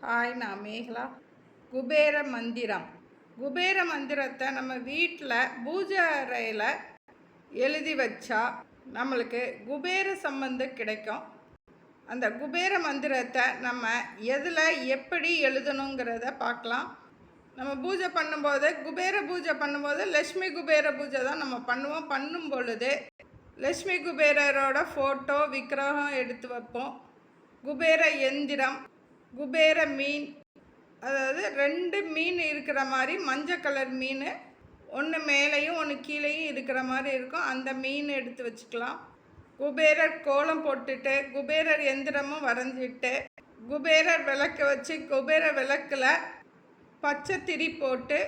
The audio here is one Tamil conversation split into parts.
ஹாய், நான் மேகலா. குபேர மந்திரம். குபேர மந்திரத்தை நம்ம வீட்டில் பூஜை அறையில் எழுதி வச்சா நம்மளுக்கு குபேர சம்பந்தம் கிடைக்கும். அந்த குபேர மந்திரத்தை நம்ம எதில் எப்படி எழுதணுங்கிறத பார்க்கலாம். நம்ம பூஜை பண்ணும்போது குபேர பூஜை பண்ணும்போது லக்ஷ்மி குபேர பூஜை தான் நம்ம பண்ணுவோம். பண்ணும் பொழுது லக்ஷ்மி குபேரரோட ஃபோட்டோ விக்கிரகம் எடுத்து வைப்போம். குபேர எந்திரம், குபேர மீன், அதாவது 2 மீன் இருக்கிற மாதிரி மஞ்சள் கலர் மீன், ஒன்று மேலேயும் ஒன்று கீழேயும் இருக்கிற மாதிரி இருக்கும். அந்த மீன் எடுத்து வச்சுக்கலாம். குபேரர் கோலம் போட்டுட்டு குபேரர் எந்திரமும் வரைஞ்சிட்டு குபேரர் விளக்க வச்சு குபேர விளக்கில் பச்சை திரி போட்டு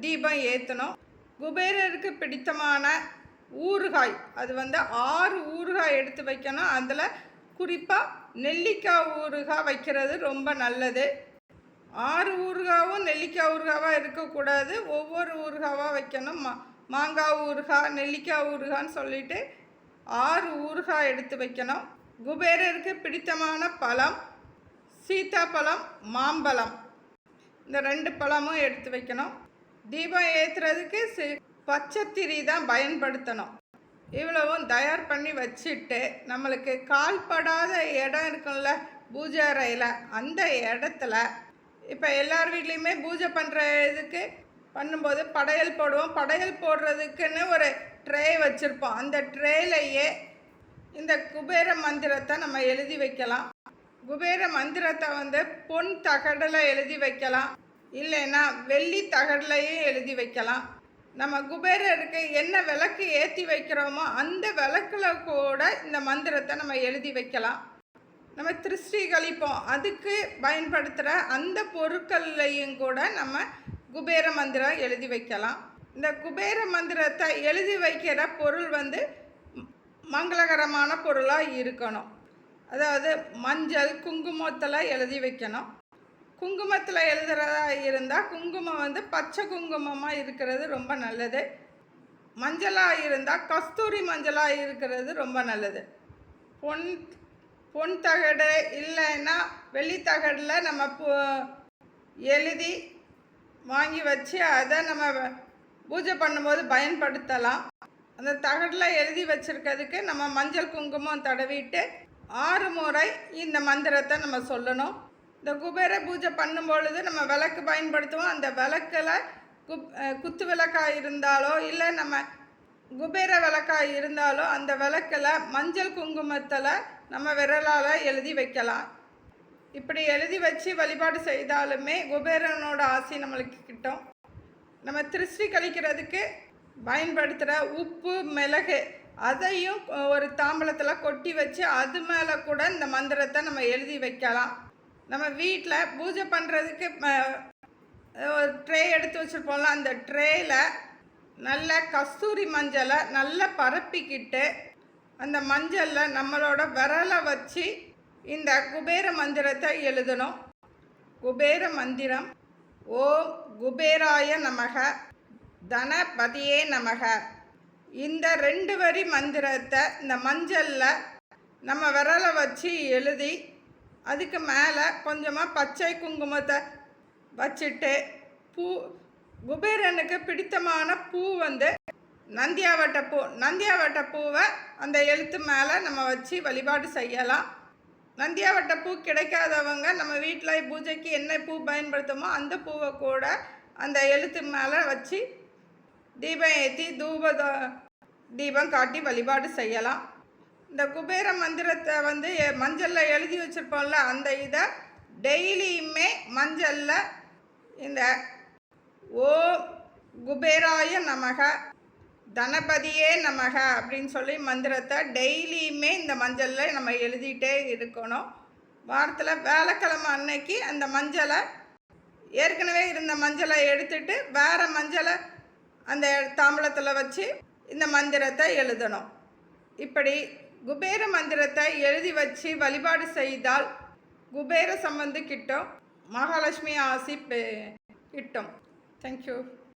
தீபம் ஏற்றணும். குபேரருக்கு பிடித்தமான ஊறுகாய், அது 6 ஊறுகாய் எடுத்து வைக்கணும். அதில் குறிப்பாக நெல்லிக்காய் ஊறுகாய் வைக்கிறது ரொம்ப நல்லது. 6 ஊறுகாவும் நெல்லிக்காய் ஊறுகாவாக இருக்கக்கூடாது, ஒவ்வொரு ஊறுகாவாக வைக்கணும். மாங்காய் ஊறுகாய், நெல்லிக்காய் ஊறுகான்னு சொல்லிட்டு 6 ஊறுகாய் எடுத்து வைக்கணும். குபேரருக்கு பிடித்தமான பழம் சீத்தாப்பழம், மாம்பழம், இந்த 2 பழமும் எடுத்து வைக்கணும். தீபம் ஏற்றுறதுக்கு பச்சை திரி தான் பயன்படுத்தணும். இவ்வளவும் தயார் பண்ணி வச்சுட்டு நம்மளுக்கு கால்படாத இடம் இருக்கும்ல பூஜை அறையில், அந்த இடத்துல இப்போ எல்லார் வீட்லேயுமே பூஜை பண்ணுறதுக்கு பண்ணும்போது படையல் போடுவோம். படையல் போடுறதுக்குன்னு ஒரு ட்ரே வச்சுருப்போம். அந்த ட்ரேலையே இந்த குபேர மந்திரத்தை நம்ம எழுதி வைக்கலாம். குபேர மந்திரத்தை பொன் தகடில் எழுதி வைக்கலாம், இல்லைன்னா வெள்ளி தகடலையும் எழுதி வைக்கலாம். நம்ம குபேரருக்கு என்ன விளக்கு ஏற்றி வைக்கிறோமோ அந்த விளக்கில் கூட இந்த மந்திரத்தை நம்ம எழுதி வைக்கலாம். நம்ம திருஷ்டி கழிப்போம், அதுக்கு பயன்படுத்துகிற அந்த பொருட்கள்லையும் கூட நம்ம குபேர மந்திரம் எழுதி வைக்கலாம். இந்த குபேர மந்திரத்தை எழுதி வைக்கிற பொருள் மங்களகரமான பொருளாக இருக்கணும். அதாவது மஞ்சள் குங்குமத்தில் எழுதி வைக்கணும். குங்குமத்தில் எழுதுறதா இருந்தால் குங்குமம் பச்சை குங்குமமாக இருக்கிறது ரொம்ப நல்லது. மஞ்சளாக இருந்தால் கஸ்தூரி மஞ்சளாக இருக்கிறது ரொம்ப நல்லது. பொன் தகடு இல்லைன்னா வெள்ளி தகடில் நம்ம எழுதி வாங்கி வச்சு அதை நம்ம பூஜை பண்ணும்போது பயன்படுத்தலாம். அந்த தகடில் எழுதி வச்சுருக்கிறதுக்கு நம்ம மஞ்சள் குங்குமம் தடவிட்டு 6 முறை இந்த மந்திரத்தை நம்ம சொல்லணும். இந்த குபேர பூஜை பண்ணும்பொழுது நம்ம விளக்கு பயன்படுத்துவோம். அந்த விளக்கில் குத்து விளக்காக இருந்தாலோ இல்லை நம்ம குபேர விளக்காக இருந்தாலோ அந்த விளக்கில் மஞ்சள் குங்குமத்தில் நம்ம விரலால் எழுதி வைக்கலாம். இப்படி எழுதி வச்சு வழிபாடு செய்தாலுமே குபேரனோட ஆசி நம்மளுக்கு கிட்டும். நம்ம திருஷ்டி கழிக்கிறதுக்கு பயன்படுத்துகிற உப்பு, மிளகு, அதையும் ஒரு தாம்பலத்தில் கொட்டி வச்சு அது மேலே கூட இந்த மந்திரத்தை நம்ம எழுதி வைக்கலாம். நம்ம வீட்டில் பூஜை பண்ணுறதுக்கு ஒரு ட்ரே எடுத்து வச்சுருப்போம்ல, அந்த ட்ரேயில் நல்ல கஸ்தூரி மஞ்சளை நல்லா பரப்பிக்கிட்டு அந்த மஞ்சளில் நம்மளோட விரலை வச்சு இந்த குபேர மந்திரத்தை எழுதணும். குபேர மந்திரம்: ஓம் குபேராய நமக, தனபதியே நமக. இந்த 2 வரி மந்திரத்தை இந்த மஞ்சளில் நம்ம விரலை வச்சு எழுதி அதுக்கு மேலே கொஞ்சமாக பச்சை குங்குமத்தை வச்சுட்டு குபேரனுக்கு பிடித்தமான பூ நந்தியாவட்ட பூ, நந்தியாவட்ட பூவை அந்த எழுத்து மேலே நம்ம வச்சு வழிபாடு செய்யலாம். நந்தியாவட்ட பூ கிடைக்காதவங்க நம்ம வீட்டில் பூஜைக்கு என்ன பூ பயன்படுத்துமோ அந்த பூவை கூட அந்த எழுத்து மேலே வச்சு தீபம் ஏற்றி தீபம் காட்டி வழிபாடு செய்யலாம். இந்த குபேர மந்திரத்தை மஞ்சளில் எழுதி வச்சுருப்போம்ல, அந்த இதை டெய்லியுமே மஞ்சளில் இந்த ஓம் குபேராய நமக, தனபதியே நமக அப்படின்னு சொல்லி மந்திரத்தை டெய்லியுமே இந்த மஞ்சளில் நம்ம எழுதிட்டே இருக்கணும். வாரத்தில் வியாழக்கிழமை அன்னைக்கு அந்த மஞ்சளை, ஏற்கனவே இருந்த மஞ்சளை எடுத்துட்டு வேறு மஞ்சளை அந்த தாம்பலத்தில் வச்சு இந்த மந்திரத்தை எழுதணும். இப்படி குபேர மந்திரத்தை எழுதி வச்சு வழிபாடு செய்தால் குபேர சம்பந்தம் கிட்டும், மகாலட்சுமி ஆசி கிட்டும். தேங்க்யூ.